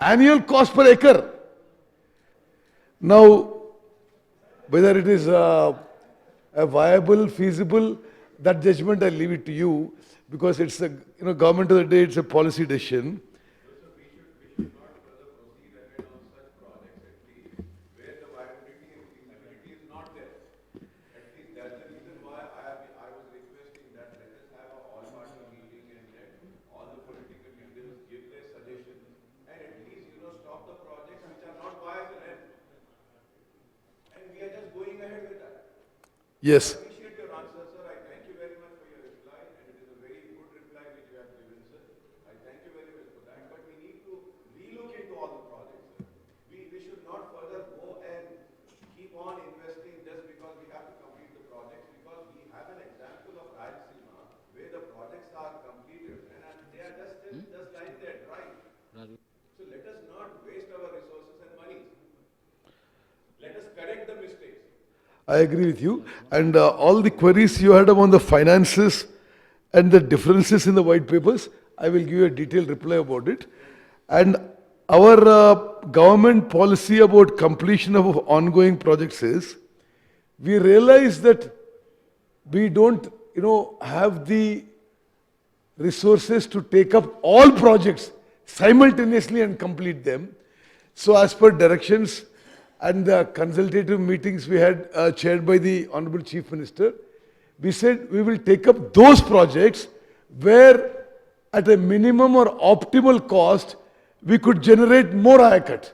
annual cost per acre. Now, whether it is a viable, feasible, that judgment I leave it to you, because it's the government of the day, it's a policy decision. Yes. I appreciate your answer, sir. I thank you very much for your reply, and it is a very good reply which you have given, sir. I thank you very much for that. But we need to relook into all the projects, sir. We should not further go and keep on investing just because we have to complete the projects, because we have an example of Rayalaseema where the projects are completed and they are just lying there dry. So let us not waste our resources and money. Let us correct the mistakes. I agree with you. And all the queries you had on the finances and the differences in the white papers, I will give you a detailed reply about it. And our government policy about completion of ongoing projects is, we realize that we don't, have the resources to take up all projects simultaneously and complete them. So as per directions and the consultative meetings we had chaired by the Honorable Chief Minister, we said we will take up those projects where at a minimum or optimal cost, we could generate more IACUT.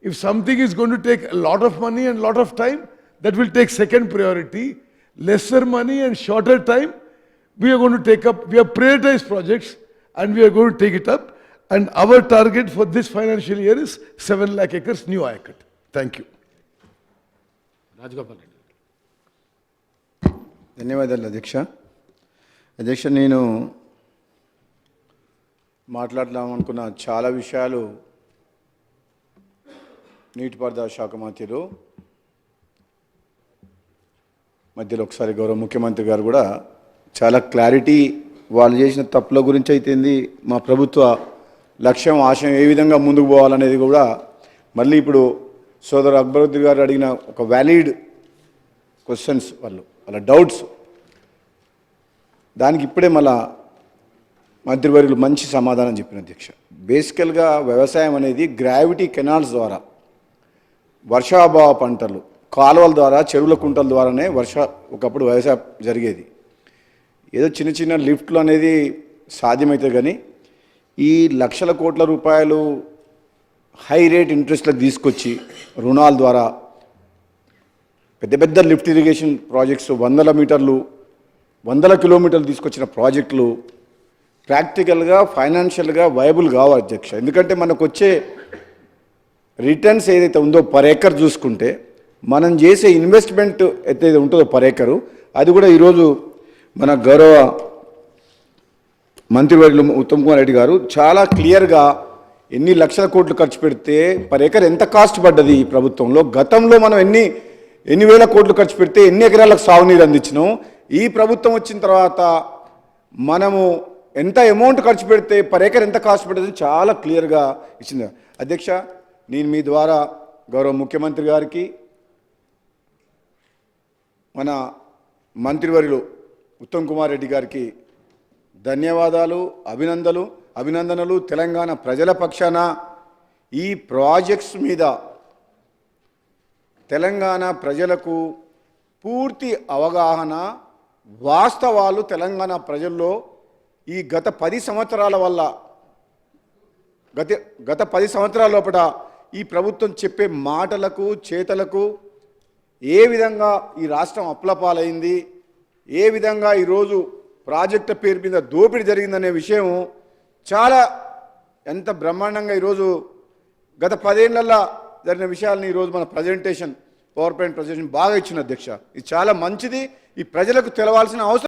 If something is going to take a lot of money and a lot of time, that will take second priority. Lesser money and shorter time, we are going to take up, we have prioritized projects and we are going to take it up. And our target for this financial year is 7 lakh acres new IACUT. Thank you. Rajagopal Reddy. ధన్యవాదాలు అధ్యక్ష. అధ్యక్ష, నేను మాట్లాడదామనుకున్న చాలా విషయాలు నీటిపారుదల శాఖ మంత్రులు మధ్యలో ఒకసారి గౌరవ ముఖ్యమంత్రి గారు కూడా చాలా క్లారిటీ, వాళ్ళు చేసిన తప్పుల గురించి అయితేంది, మా ప్రభుత్వ లక్ష్యం ఆశయం ఏ విధంగా ముందుకు పోవాలనేది కూడా మళ్ళీ ఇప్పుడు సోదరు అక్బరుద్దీన్ గారు అడిగిన ఒక వ్యాలిడ్ క్వశ్చన్స్, వాళ్ళ డౌట్స్, దానికి ఇప్పుడే మళ్ళా మంత్రివర్యులు మంచి సమాధానం చెప్పిన అధ్యక్ష. బేసికల్గా వ్యవసాయం అనేది గ్రావిటీ కెనాల్స్ ద్వారా, వర్షాభావ పంటలు, కాలువల ద్వారా, చెరువుల కుంటల ద్వారానే ఒకప్పుడు వ్యవసాయం జరిగేది. ఏదో చిన్న చిన్న లిఫ్ట్లు అనేది సాధ్యమవుతుంది, కానీ ఈ లక్షల కోట్ల రూపాయలు హై రేట్ ఇంట్రెస్ట్లకు తీసుకొచ్చి రుణాల ద్వారా పెద్ద పెద్ద లిఫ్ట్ ఇరిగేషన్ ప్రాజెక్ట్స్, 100 మీటర్లు 100 కిలోమీటర్లు తీసుకొచ్చిన ప్రాజెక్టులు ప్రాక్టికల్గా ఫైనాన్షియల్గా వైబుల్ కావాలి అధ్యక్ష. ఎందుకంటే మనకు వచ్చే రిటర్న్స్ ఏదైతే ఉందో పర్ ఏకర్ చూసుకుంటే, మనం చేసే ఇన్వెస్ట్మెంట్ ఏదైతే ఉంటుందో పర్ ఏకరు, అది కూడా ఈరోజు మన గౌరవ మంత్రివర్యులు ఉత్తమ్ కుమార్ రెడ్డి గారు చాలా క్లియర్గా ఎన్ని లక్షల కోట్లు ఖర్చు పెడితే పర్ ఏకర్ ఎంత కాస్ట్ పడ్డది ఈ ప్రభుత్వంలో, గతంలో మనం ఎన్ని వేల కోట్లు ఖర్చు పెడితే ఎన్ని ఎకరాలకు సాగునీరు అందించినాం, ఈ ప్రభుత్వం వచ్చిన తర్వాత మనము ఎంత అమౌంట్ ఖర్చు పెడితే పర్ ఏకర్ ఎంత కాస్ట్ పడ్డది చాలా క్లియర్గా ఇచ్చింది అధ్యక్ష. నేను మీ ద్వారా గౌరవ ముఖ్యమంత్రి గారికి, మన మంత్రివర్యులు ఉత్తమ్ కుమార్ రెడ్డి గారికి ధన్యవాదాలు, అభినందనలు. తెలంగాణ ప్రజల పక్షాన ఈ ప్రాజెక్ట్స్ మీద తెలంగాణ ప్రజలకు పూర్తి అవగాహన, వాస్తవాలు తెలంగాణ ప్రజల్లో ఈ గత 10 సంవత్సరాల వల్ల, గత 10 సంవత్సరాల లోపల ఈ ప్రభుత్వం చెప్పే మాటలకు, చేతలకు ఏ విధంగా ఈ రాష్ట్రం అప్లపాలైంది, ఏ విధంగా ఈరోజు ప్రాజెక్టు పేరు మీద దోపిడీ జరిగిందనే విషయం చాలా ఎంత బ్రహ్మాండంగా ఈరోజు గత 10 ఏళ్లలో జరిగిన విషయాలని ఈరోజు మన ప్రజెంటేషన్, పవర్ పాయింట్ ప్రజెంటేషన్ బాగా ఇచ్చిన అధ్యక్ష. ఇది చాలా మంచిది, ఈ ప్రజలకు తెలవాల్సిన అవసరం.